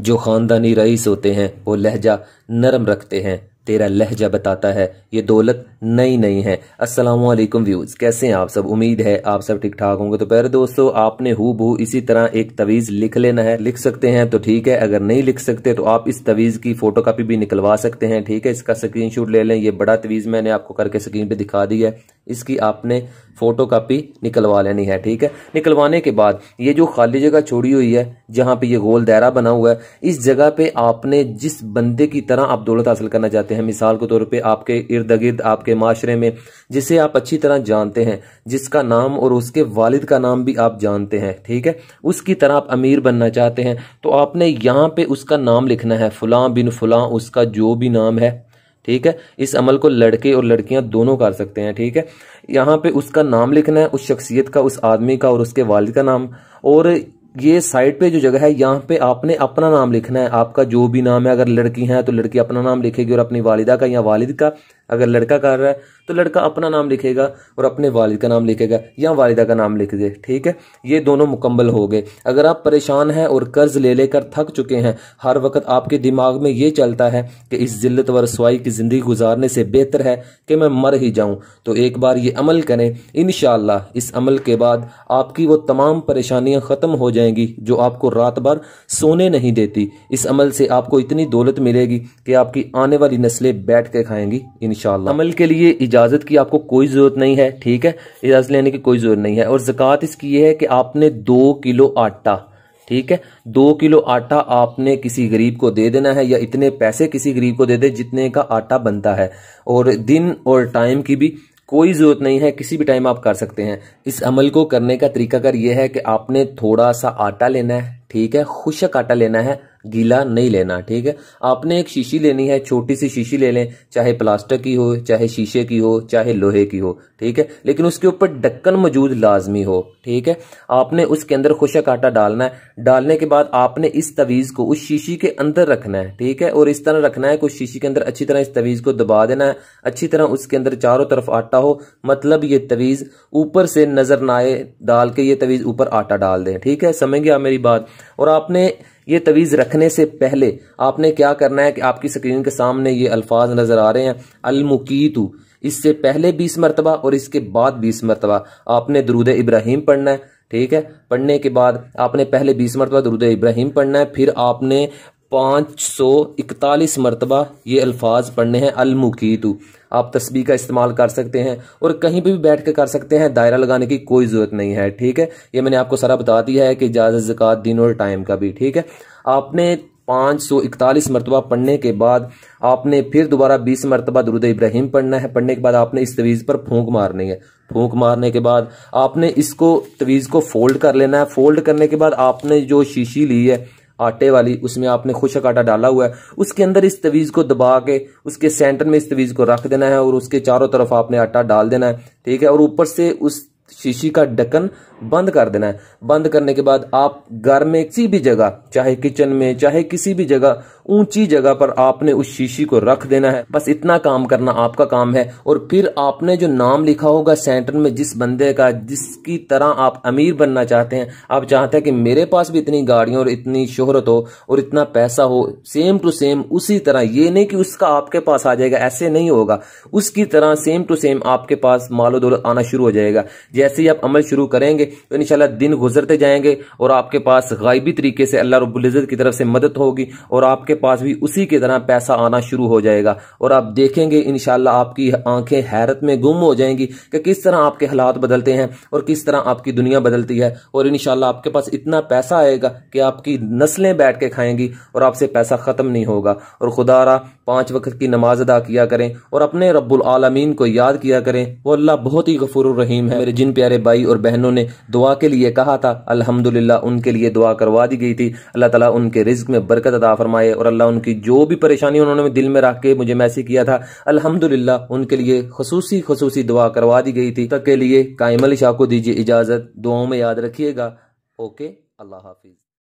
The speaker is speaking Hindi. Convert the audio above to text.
जो खानदानी रईस होते हैं वो लहजा नरम रखते हैं, तेरा लहजा बताता है ये दौलत नई नई है। अस्सलाम वालेकुम व्यूज़, कैसे हैं आप सब? उम्मीद है आप सब ठीक ठाक होंगे। तो प्यारे दोस्तों, आपने हूबहू इसी तरह एक तवीज़ लिख लेना है। लिख सकते हैं तो ठीक है, अगर नहीं लिख सकते तो आप इस तवीज़ की फ़ोटो कापी भी निकलवा सकते हैं। ठीक है, इसका स्क्रीनशॉट ले लें। ये बड़ा तवीज़ मैंने आपको करके स्क्रीन पे दिखा दी है, इसकी आपने फ़ोटो कापी निकलवा लेनी है। ठीक है, निकलवाने के बाद ये जो खाली जगह छोड़ी हुई है जहाँ पे ये गोल दायरा बना हुआ है, इस जगह पे आपने जिस बंदे की तरह आप दौलत हासिल करना चाहते हैं, मिसाल के तौर पे आपके इर्द गिर्द आपके माशरे में जिसे आप अच्छी तरह जानते हैं, जिसका नाम और उसके वालिद का नाम भी आप जानते हैं, ठीक है, उसकी तरह आप अमीर बनना चाहते हैं, तो आपने यहाँ पे उसका नाम लिखना है, फलां बिन फलां, उसका जो भी नाम है। ठीक है, इस अमल को लड़के और लड़कियां दोनों कर सकते हैं। ठीक है, यहाँ पे उसका नाम लिखना है, उस शख्सियत का, उस आदमी का और उसके वालिद का नाम। और ये साइड पे जो जगह है यहाँ पे आपने अपना नाम लिखना है, आपका जो भी नाम है। अगर लड़की है तो लड़की अपना नाम लिखेगी और अपनी वालिदा का या वालिद का। अगर लड़का कर रहा है तो लड़का अपना नाम लिखेगा और अपने वालिद का नाम लिखेगा या वालिदा का नाम लिख दे। ठीक है, ये दोनों मुकम्मल हो गए। अगर आप परेशान हैं और कर्ज ले लेकर थक चुके हैं, हर वक्त आपके दिमाग में ये चलता है कि इस जिल्लत व रसवाई की ज़िंदगी गुजारने से बेहतर है कि मैं मर ही जाऊं, तो एक बार ये अमल करें। इंशाअल्लाह इस अमल के बाद आपकी वो तमाम परेशानियां ख़त्म हो जाएंगी जो आपको रात भर सोने नहीं देती। इस अमल से आपको इतनी दौलत मिलेगी कि आपकी आने वाली नस्लें बैठ के खाएंगी इंशाअल्लाह। अमल के लिए इजाज़त की आपको कोई ज़रूरत नहीं है। ठीक है, इजाज़त लेने की कोई ज़रूरत नहीं है। और ज़कात इसकी ये है कि आपने 2 किलो आटा, ठीक है, 2 किलो आटा आपने किसी गरीब को दे देना है, या इतने पैसे किसी गरीब को दे दे जितने का आटा बनता है। और दिन और टाइम की भी कोई ज़रूरत नहीं है, किसी भी टाइम आप कर सकते हैं। इस अमल को करने का तरीकाकार यह है कि आपने थोड़ा सा आटा लेना है, ठीक है, खुशक आटा लेना है, गीला नहीं लेना। ठीक है, आपने एक शीशी लेनी है, छोटी सी शीशी ले लें, चाहे प्लास्टिक की हो, चाहे शीशे की हो, चाहे लोहे की हो। ठीक है, लेकिन उसके ऊपर ढक्कन मौजूद लाजमी हो। ठीक है, आपने उसके अंदर खुशक आटा डालना है। डालने के बाद आपने इस तवीज़ को उस शीशी के अंदर रखना है। ठीक है, और इस तरह रखना है कि उस शीशी के अंदर अच्छी तरह इस तवीज़ को दबा देना है, अच्छी तरह उसके अंदर चारों तरफ आटा हो, मतलब ये तवीज़ ऊपर से नजर ना आए, डाल के ये तवीज़ ऊपर आटा डाल दें। ठीक है, समझ गया मेरी बात? और आपने ये तवीज़ रखने से पहले आपने क्या करना है कि आपकी स्क्रीन के सामने ये अल्फाज नजर आ रहे हैं, अल-मुकीतु, इससे पहले 20 मरतबा और इसके बाद 20 मरतबा आपने दुरूद इब्राहिम पढ़ना है। ठीक है, पढ़ने के बाद आपने पहले 20 मरतबा दुरूद इब्राहिम पढ़ना है, फिर आपने 541 मरतबा ये अल्फाज पढ़ने हैं, अल-मुकीतु। आप तस्बीह का इस्तेमाल कर सकते हैं और कहीं पे भी बैठ के कर सकते हैं, दायरा लगाने की कोई ज़रूरत नहीं है। ठीक है, ये मैंने आपको सारा बता दिया है कि इजाज़त ज़कात दिन और टाइम का भी। ठीक है, आपने 541 मरतबा पढ़ने के बाद आपने फिर दोबारा 20 मरतबा दुरूद इब्राहिम पढ़ना है। पढ़ने के बाद आपने इस तवीज़ पर फूंक मारनी है। फूंक मारने के बाद आपने इसको तवीज़ को फोल्ड कर लेना है। फोल्ड करने के बाद आपने जो शीशी ली है आटे वाली, उसमें आपने खुशक आटा डाला हुआ है, उसके अंदर इस तवीज़ को दबा के उसके सेंटर में इस तवीज़ को रख देना है और उसके चारों तरफ आपने आटा डाल देना है। ठीक है, और ऊपर से उस शीशी का ढक्कन बंद कर देना है। बंद करने के बाद आप घर में किसी भी जगह, चाहे किचन में, चाहे किसी भी जगह, ऊंची जगह पर आपने उस शीशी को रख देना है। बस इतना काम करना आपका काम है। और फिर आपने जो नाम लिखा होगा सेंटर में, जिस बंदे का, जिसकी तरह आप अमीर बनना चाहते हैं, आप चाहते हैं कि मेरे पास भी इतनी गाड़ियां और इतनी शोहरत हो और इतना पैसा हो, सेम टू सेम उसी तरह, ये नहीं कि उसका आपके पास आ जाएगा, ऐसे नहीं होगा, उसकी तरह सेम टू सेम आपके पास मालो दौलत आना शुरू हो जाएगा। जैसे ही आप अमल शुरू करेंगे तो इंशाल्लाह दिन गुजरते जाएंगे और आपके पास गायबी तरीके से अल्लाह रब्बुल इज्जत की तरफ से मदद होगी और आपके पास भी उसी की तरह पैसा आना शुरू हो जाएगा। और आप देखेंगे इंशाल्लाह आपकी आंखें हैरत में गुम हो जाएंगी कि किस तरह आपके हालात बदलते हैं और किस तरह आपकी दुनिया बदलती है। और इंशाल्लाह आपके पास इतना पैसा आएगा कि आपकी नस्लें बैठ के खाएंगी और आपसे पैसा खत्म नहीं होगा। और खुदारा 5 वक्त की नमाज अदा किया करें और अपने रब्बुल आलमीन को याद किया करें। वो अल्लाह बहुत ही गफूरुर रहीम है। मेरे जिन प्यारे भाई और बहनों ने दुआ के लिए कहा था, अल्हम्दुलिल्लाह उनके लिए दुआ करवा दी गई थी। अल्लाह ताला उनके रिज्क में बरकत अता फरमाए और अल्लाह उनकी जो भी परेशानी उन्होंने दिल में रख के मुझे मैसेज किया था, अल्हम्दुलिल्लाह उनके लिए खसूसी दुआ करवा दी गई थी। तक के लिए कायम अली शाह को दीजिए इजाजत, दुआओं में याद रखिएगा। ओके, अल्लाह हाफिज।